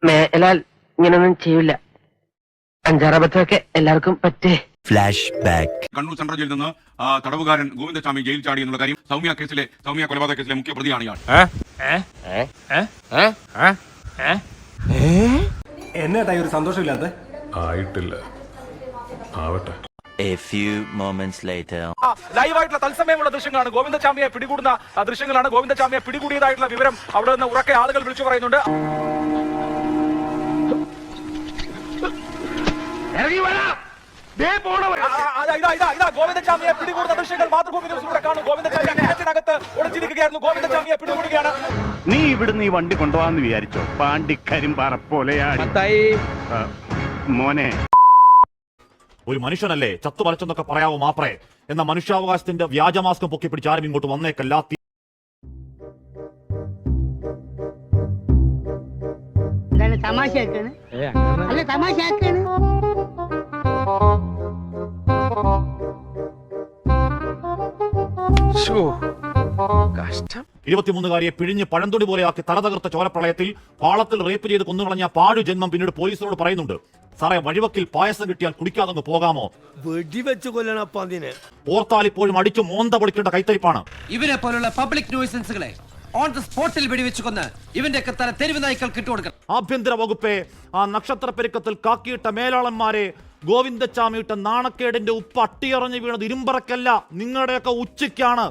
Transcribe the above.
മേലാൽ ഇങ്ങനൊന്നും ചെയ്യില്ല. അഞ്ചാറബത്തൊക്കെ എല്ലാവർക്കും പറ്റേ. Flash back. കണ്ണൂർ സെൻട്രൽ ജയിലിൽ നിന്ന് തടവുകാരൻ ഗോവിന്ദസ്വാമി ജയിൽ ചാടി എന്നുള്ള കാര്യം സൗമ്യ കൊലപാതക കേസിലെ മുഖ്യ പ്രതിയാണ് ഇയാൾ. എന്നാ ഒരു സന്തോഷമില്ലാത്ത ആയിട്ടില്ല, ആവട്ടെ. A few moments later. ലൈവായിട്ടുള്ള തത്സമയമുള്ള ദൃശ്യങ്ങളാണ്. ഗോവിന്ദചാമിയെ പിടികൂടുന്ന ദൃശ്യങ്ങളാണ്. ഗോവിന്ദചാമിയെ പിടികൂടിയതായിട്ടുള്ള വിവരം അവിടെ നിന്ന് ഉറക്കെ ആളുകൾ വിളിച്ചു പറയുന്നുണ്ട്. ഗോവിന്ദചാമിയെ പിടികൂടുന്ന ദൃശ്യങ്ങൾ മാതൃഭൂമി ന്യൂസിലൂടെ കാണും. ഗോവിന്ദചാമിയകത്ത് ഒളിച്ചിരിക്കുകയായിരുന്നു. ഗോവിന്ദചാമിയെ പിടികൂടുകയാണ്. നീ ഇവിടുന്ന് ഈ വണ്ടി കൊണ്ടുപോകാന്ന് വിചാരിച്ചോ? പാണ്ടിക്കരിമ്പാറ പോലെയാണ് മോനെ. ഒരു മനുഷ്യനല്ലേ ചത്തുമലച്ചെന്നൊക്കെ പറയാവോ മാപ്രേ എന്ന മനുഷ്യാവകാശത്തിന്റെ വ്യാജമാസ്കം പൊക്കി പിടിച്ച് ആരും ഇങ്ങോട്ട് വന്നേക്കല്ല. 23-കാരിയെ പിഴിഞ്ഞ് പഴന്തുണി പോലെയാക്കി തലതകർത്ത ചോരപ്രളയത്തിൽ പാളത്തിൽ റേപ്പ് ചെയ്ത് കൊന്നുകളഞ്ഞ പാഴു ജന്മം പിന്നീട് പോലീസിനോട് പറയുന്നുണ്ട്, സാറേ വഴിവക്കിൽ പായസം കിട്ടിയാൽ കുടിക്കാതെ പോകാമോ? വെടിവെച്ച് കൊല്ലണപ്പ അതിനെ. ഓർത്താൽ ഇപ്പോഴും അടിച്ചു മോന്ത പൊളിക്കേണ്ട കൈത്തരിപ്പാണ്. ഇവരെ പോലുള്ള പബ്ലിക് ന്യൂസൻസുകളെ ഓൺ ദ സ്പോട്ടിൽ വെടിവെച്ച് കൊന്ന് ഇവന്റെ തല തെരുവ് നായ്ക്കൾക്ക് ഇട്ടുകൊടുക്കണം. ആഭ്യന്തര വകുപ്പെ ആ നക്ഷത്ര പെരുക്കത്തിൽ കാക്കിയിട്ട മേലാളന്മാരെ ഗോവിന്ദച്ചാമിയിട്ട നാണക്കേടിന്റെ ഉപ്പ് അട്ടിയറഞ്ഞു വീണത് ഇരുമ്പറക്കല്ല, നിങ്ങളുടെയൊക്കെ ഉച്ചയ്ക്കാണ്.